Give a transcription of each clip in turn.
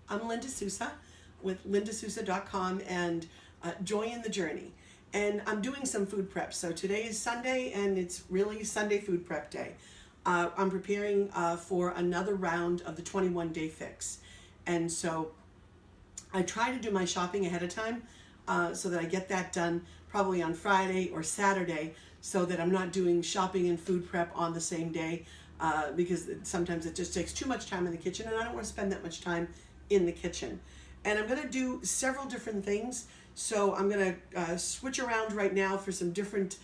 I'm Linda Sousa with lindasousa.com and join the journey. And I'm doing some food prep. So today is Sunday and it's really Sunday food prep day. I'm preparing for another round of the 21-day fix. And so I try to do my shopping ahead of time so that I get that done probably on Friday or Saturday so that I'm not doing shopping and food prep on the same day because sometimes it just takes too much time in the kitchen and I don't want to spend that much time in the kitchen. And I'm going to do several different things. So I'm going to switch around right now for some different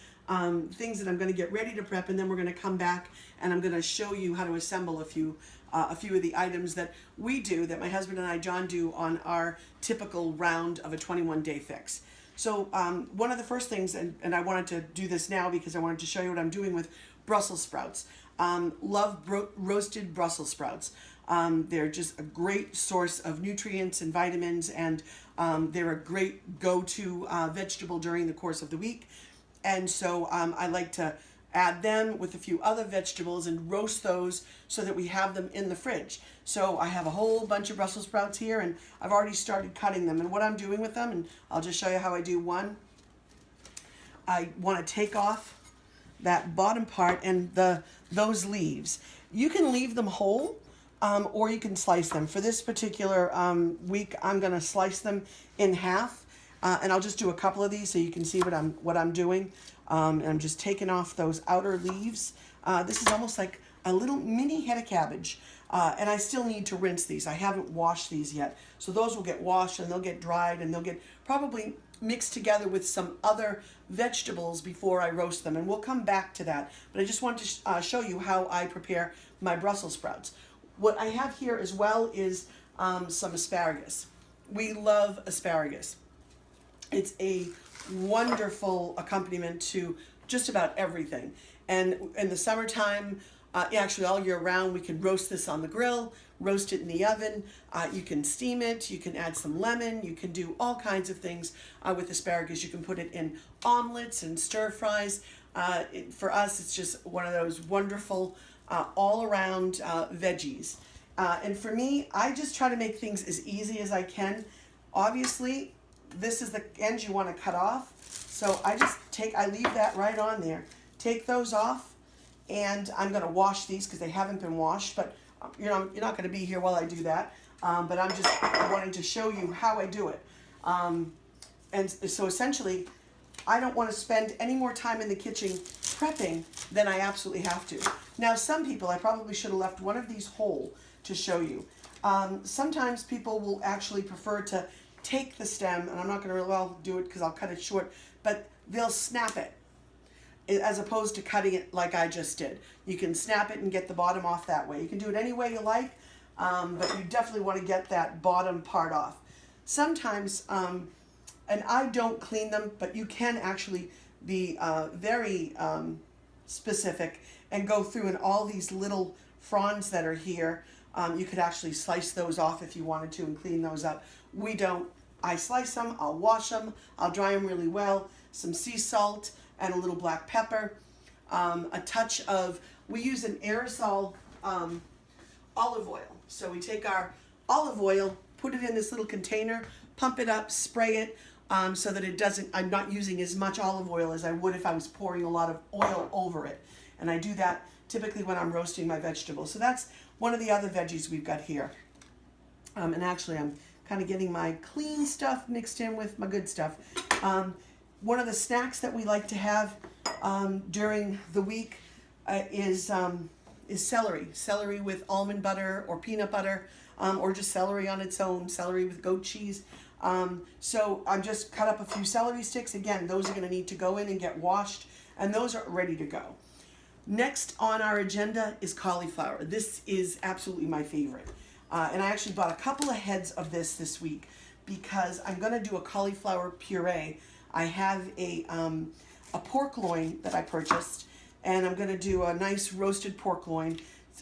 things that I'm going to get ready to prep, and then we're going to come back and I'm going to show you how to assemble a few of the items that we do, that my husband and I, John, do on our typical round of a 21-day fix. So one of the first things, and I wanted to do this now because I wanted to show you what I'm doing with Brussels sprouts. Love roasted Brussels sprouts. They're just a great source of nutrients and vitamins, and they're a great go-to vegetable during the course of the week. And so I like to add them with a few other vegetables and roast those so that we have them in the fridge. So I have a whole bunch of Brussels sprouts here, and I've already started cutting them. And what I'm doing with them, and I'll just show you how I do one. I want to take off that bottom part and those leaves. You can leave them whole, or you can slice them. For this particular week, I'm going to slice them in half, and I'll just do a couple of these so you can see what I'm doing. And I'm just taking off those outer leaves. This is almost like a little mini head of cabbage, and I still need to rinse these. I haven't washed these yet, so those will get washed and they'll get dried and they'll get probably mixed together with some other vegetables before I roast them, and we'll come back to that. But I just want to show you how I prepare my Brussels sprouts. What I have here as well is some asparagus. We love asparagus. It's a wonderful accompaniment to just about everything. And in the summertime, actually all year round, we can roast this on the grill, roast it in the oven. You can steam it, you can add some lemon, you can do all kinds of things with asparagus. You can put it in omelets and stir fries. For us, it's just one of those wonderful all-around veggies. And for me, I just try to make things as easy as I can. Obviously, this is the end you want to cut off. So I leave that right on there. Take those off, and I'm going to wash these because they haven't been washed, but you're not going to be here while I do that. But I'm just wanting to show you how I do it. And so essentially, I don't want to spend any more time in the kitchen prepping than I absolutely have to. Now, some people, I probably should have left one of these whole to show you. Sometimes people will actually prefer to take the stem, and I'm not going to really well do it because I'll cut it short, but they'll snap it as opposed to cutting it like I just did. You can snap it and get the bottom off that way. You can do it any way you like, but you definitely want to get that bottom part off. Sometimes, and I don't clean them, but you can actually be very specific and go through, and all these little fronds that are here, you could actually slice those off if you wanted to and clean those up. We don't. I slice them, I'll wash them, I'll dry them really well, some sea salt and a little black pepper, a touch of, we use an aerosol olive oil. So we take our olive oil, put it in this little container, pump it up, spray it, so that it doesn't, I'm not using as much olive oil as I would if I was pouring a lot of oil over it. And I do that typically when I'm roasting my vegetables. So that's one of the other veggies we've got here. And actually I'm kind of getting my clean stuff mixed in with my good stuff. One of the snacks that we like to have during the week is celery. Celery with almond butter or peanut butter, or just celery on its own, celery with goat cheese. So I've just cut up a few celery sticks. Again, those are going to need to go in and get washed, and those are ready to go. Next on our agenda is cauliflower. This is absolutely my favorite. And I actually bought a couple of heads of this week because I'm going to do a cauliflower puree. I have a pork loin that I purchased, and I'm going to do a nice roasted pork loin.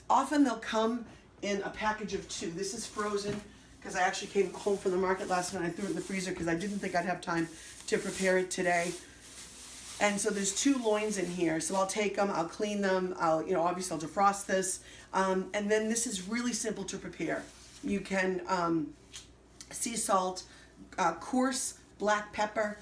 Often they'll come in a package of 2. This is frozen because I actually came home from the market last night. I threw it in the freezer because I didn't think I'd have time to prepare it today. And so there's 2 loins in here. So I'll take them, I'll clean them, obviously I'll defrost this. And then this is really simple to prepare. You can sea salt, coarse black pepper,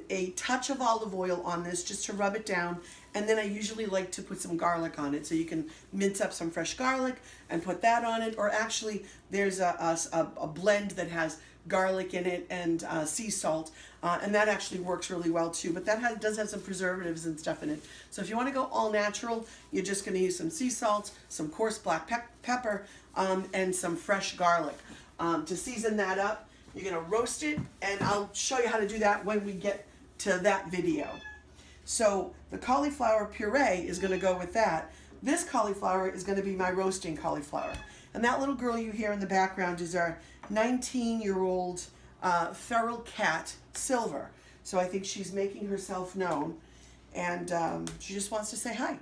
a touch of olive oil on this just to rub it down, and then I usually like to put some garlic on it. So you can mince up some fresh garlic and put that on it, or actually there's a blend that has garlic in it and sea salt, and that actually works really well too, but that does have some preservatives and stuff in it. So if you want to go all natural, you're just going to use some sea salt, some coarse black pepper, and some fresh garlic. To season that up, you're going to roast it, and I'll show you how to do that when we get to that video. So the cauliflower puree is going to go with that. This cauliflower is going to be my roasting cauliflower. And that little girl you hear in the background is our 19-year-old feral cat, Silver. So I think she's making herself known, and she just wants to say hi.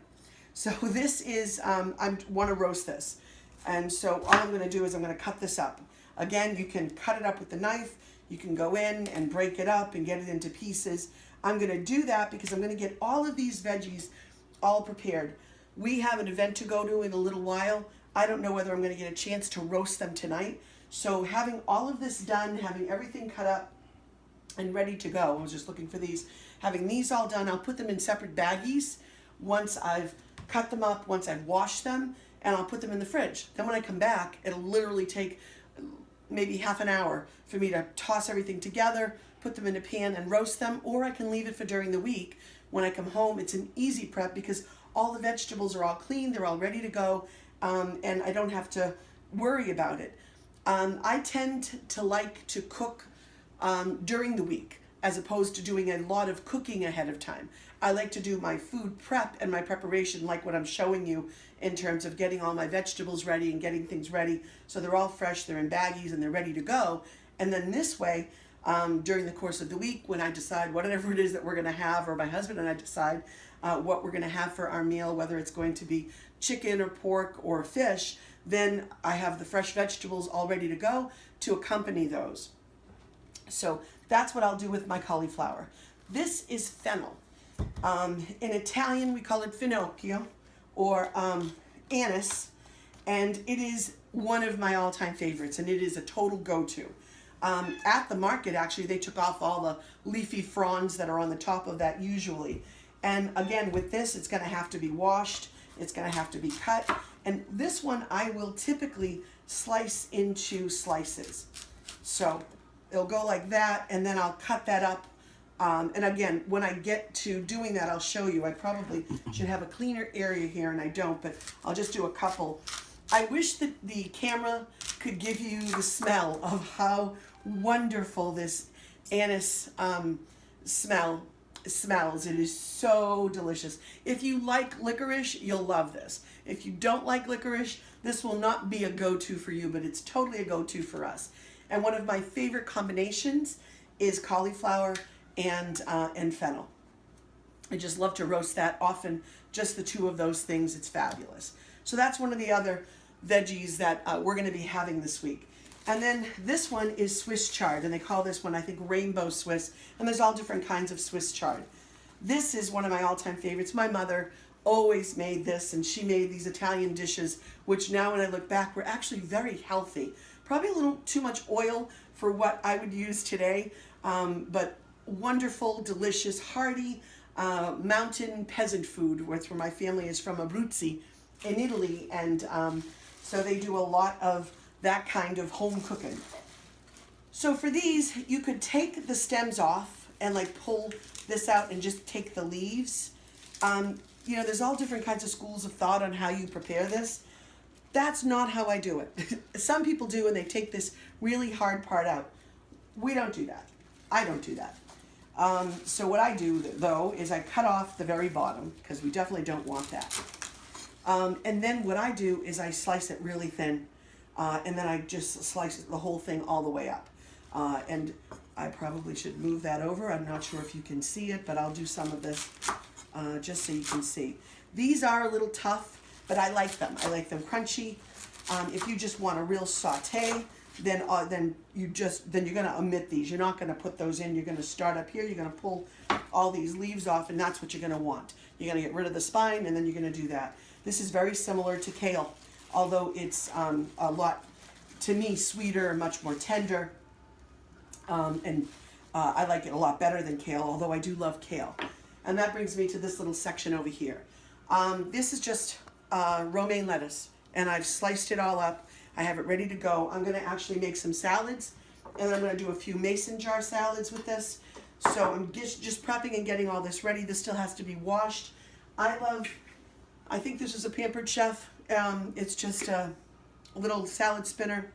So this is, I want to roast this. And so all I'm going to do is I'm going to cut this up. Again, you can cut it up with the knife. You can go in and break it up and get it into pieces. I'm going to do that because I'm going to get all of these veggies all prepared. We have an event to go to in a little while. I don't know whether I'm going to get a chance to roast them tonight. So having all of this done, having everything cut up and ready to go, I was just looking for these. Having these all done, I'll put them in separate baggies once I've cut them up, once I've washed them, and I'll put them in the fridge. Then when I come back, it'll literally take maybe half an hour for me to toss everything together, put them in a pan and roast them, or I can leave it for during the week. When I come home, it's an easy prep because all the vegetables are all clean, they're all ready to go, and I don't have to worry about it. I tend to like to cook during the week as opposed to doing a lot of cooking ahead of time. I like to do my food prep and my preparation like what I'm showing you in terms of getting all my vegetables ready and getting things ready so they're all fresh, they're in baggies, and they're ready to go. And then this way, during the course of the week, when I decide whatever it is that we're going to have, or my husband and I decide what we're going to have for our meal, whether it's going to be chicken or pork or fish, then I have the fresh vegetables all ready to go to accompany those. So that's what I'll do with my cauliflower. This is fennel. In Italian, we call it finocchio or anise, and it is one of my all-time favorites, and it is a total go-to. At the market, actually, they took off all the leafy fronds that are on the top of that usually. And again, with this, it's going to have to be washed. It's going to have to be cut. And this one, I will typically slice into slices. So it'll go like that, and then I'll cut that up. And again, when I get to doing that, I'll show you. I probably should have a cleaner area here, and I don't, but I'll just do a couple. I wish that the camera could give you the smell of how wonderful this anise smells. It is so delicious. If you like licorice, you'll love this. If you don't like licorice, this will not be a go-to for you, but it's totally a go-to for us. And one of my favorite combinations is cauliflower and fennel. I just love to roast that often, just the two of those things. It's fabulous. So that's one of the other veggies that we're going to be having this week. And then this one is Swiss chard, and they call this one, I think, rainbow Swiss, and there's all different kinds of Swiss chard. This is one of my all-time favorites. My mother always made this, and she made these Italian dishes, which now when I look back were actually very healthy. Probably a little too much oil for what I would use today, but wonderful, delicious, hearty mountain peasant food, where my family is from Abruzzi in Italy, and so they do a lot of that kind of home cooking. So for these, you could take the stems off and like pull this out and just take the leaves. You know, there's all different kinds of schools of thought on how you prepare this. That's not how I do it. Some people do, and they take this really hard part out. We don't do that. I don't do that. So what I do, though, is I cut off the very bottom, because we definitely don't want that. And then what I do is I slice it really thin, and then I just slice the whole thing all the way up. And I probably should move that over. I'm not sure if you can see it, but I'll do some of this just so you can see. These are a little tough, but I like them. I like them crunchy. If you just want a real saute, then you're going to omit these. You're not going to put those in. You're going to start up here. You're going to pull all these leaves off, and that's what you're going to want. You're going to get rid of the spine, and then you're going to do that. This is very similar to kale, although it's a lot to me, sweeter, much more tender. And I like it a lot better than kale, although I do love kale. And that brings me to this little section over here. This is just romaine lettuce, and I've sliced it all up. I have it ready to go. I'm going to actually make some salads, and I'm going to do a few mason jar salads with this. So I'm just prepping and getting all this ready. This still has to be washed. I think this is a Pampered Chef. It's just a little salad spinner.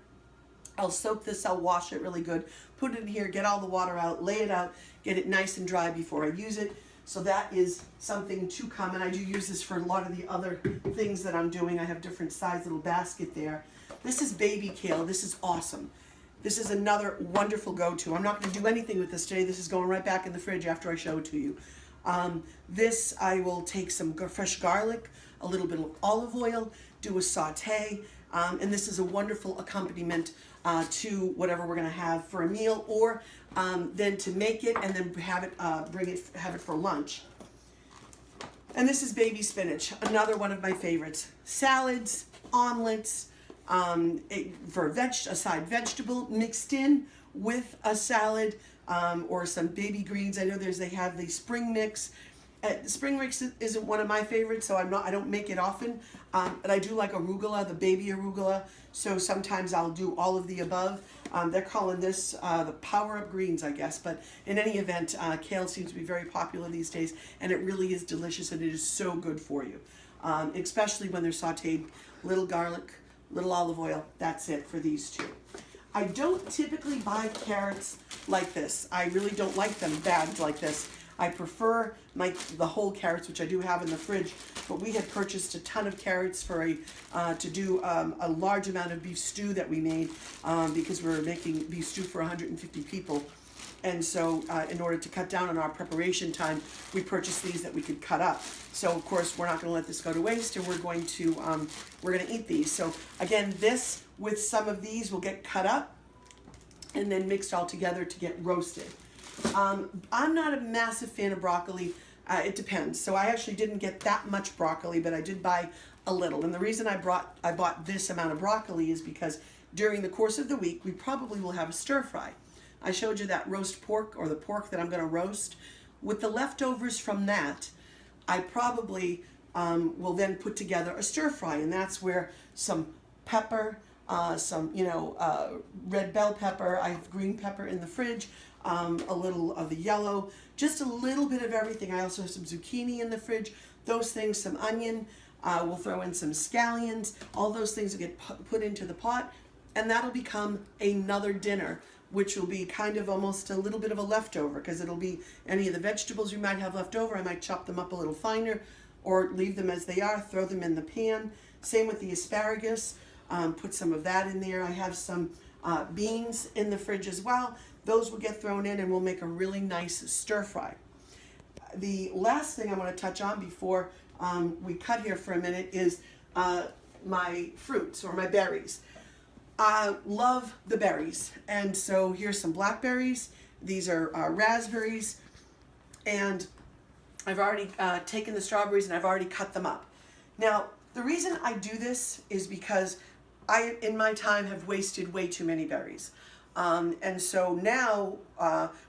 I'll soak this, I'll wash it really good, put it in here, get all the water out, lay it out, get it nice and dry before I use it. So that is something to come, and I do use this for a lot of the other things that I'm doing. I have different size little basket there. This is baby kale. This is awesome. This is another wonderful go-to. I'm not going to do anything with this today. This is going right back in the fridge after I show it to you. This, I will take some fresh garlic, a little bit of olive oil, do a saute, and this is a wonderful accompaniment to whatever we're going to have for a meal, or then to make it and then have it, have it for lunch. And this is baby spinach, another one of my favorites. Salads, omelets, for a side vegetable mixed in with a salad, or some baby greens. I know they have the spring mix. Spring mix isn't one of my favorites, so I don't make it often. But I do like arugula, the baby arugula. So sometimes I'll do all of the above. They're calling this the power up greens, I guess. But in any event, kale seems to be very popular these days, and it really is delicious, and it is so good for you, especially when they're sautéed. Little garlic, little olive oil. That's it for these two. I don't typically buy carrots like this. I really don't like them bagged like this. I prefer the whole carrots, which I do have in the fridge, but we had purchased a ton of carrots for to do a large amount of beef stew that we made, because we were making beef stew for 150 people. And so in order to cut down on our preparation time, we purchased these that we could cut up. So of course we're not going to let this go to waste, and we're going to eat these. So again, this with some of these will get cut up and then mixed all together to get roasted. I'm not a massive fan of broccoli. It depends. So I actually didn't get that much broccoli, but I did buy a little. And the reason I bought this amount of broccoli is because during the course of the week, we probably will have a stir fry. I showed you that roast pork, or the pork that I'm going to roast. With the leftovers from that, I probably will then put together a stir fry, and that's where some pepper, some red bell pepper. I have green pepper in the fridge. A little of the yellow, just a little bit of everything. I also have some zucchini in the fridge. Those things, some onion. We'll throw in some scallions. All those things will get put into the pot, and that'll become another dinner, which will be kind of almost a little bit of a leftover, because it'll be any of the vegetables you might have left over. I might chop them up a little finer, or leave them as they are, throw them in the pan. Same with the asparagus. Put some of that in there. I have some beans in the fridge as well. Those will get thrown in, and we'll make a really nice stir fry. The last thing I want to touch on before we cut here for a minute is my fruits, or my berries. I love the berries, and so here's some blackberries. These are raspberries, and I've already taken the strawberries and I've already cut them up. Now, the reason I do this is because I, in my time, have wasted way too many berries. And so now,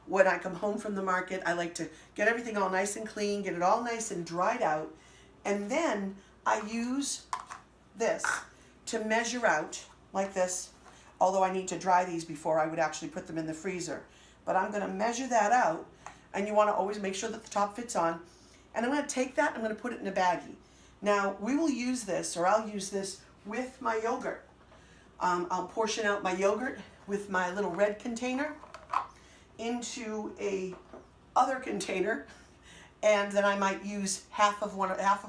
when I come home from the market, I like to get everything all nice and clean, get it all nice and dried out, and then I use this to measure out, like this, although I need to dry these before I would actually put them in the freezer. But I'm going to measure that out, and you want to always make sure that the top fits on, and I'm going to take that and I'm going to put it in a baggie. Now, we will use this, or I'll use this with my yogurt. I'll portion out my yogurt with my little red container into a other container, and then I might use half of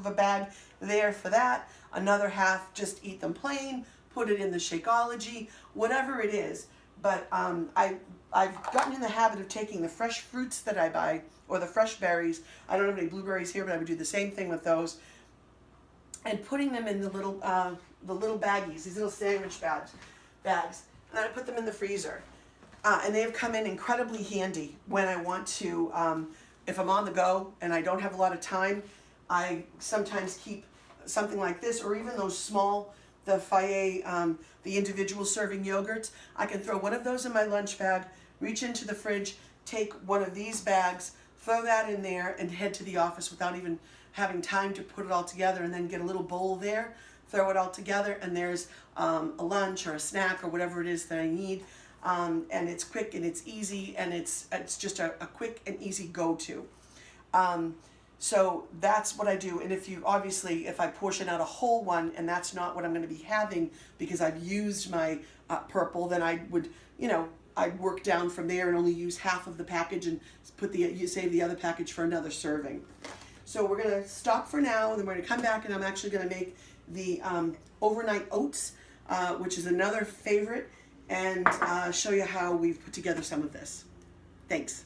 a bag there for that, another half just eat them plain, put it in the Shakeology, whatever it is. But I've gotten in the habit of taking the fresh fruits that I buy, or the fresh berries. I don't have any blueberries here, but I would do the same thing with those, and putting them in the little baggies, these little sandwich bags. And then I put them in the freezer. And they have come in incredibly handy when I want to, if I'm on the go and I don't have a lot of time, I sometimes keep something like this, or even those small the Faye, the individual serving yogurts. I can throw one of those in my lunch bag, reach into the fridge, take one of these bags, throw that in there, and head to the office without even having time to put it all together, and then get a little bowl there, throw it all together, and there's a lunch or a snack or whatever it is that I need. And it's quick and it's easy, and it's just a quick and easy go-to. So that's what I do. And if I portion out a whole one and that's not what I'm going to be having because I've used my purple, then I would, I'd work down from there and only use half of the package and save the other package for another serving. So we're going to stop for now, and then we're going to come back, and I'm actually going to make the overnight oats, which is another favorite, and show you how we've put together some of this. Thanks.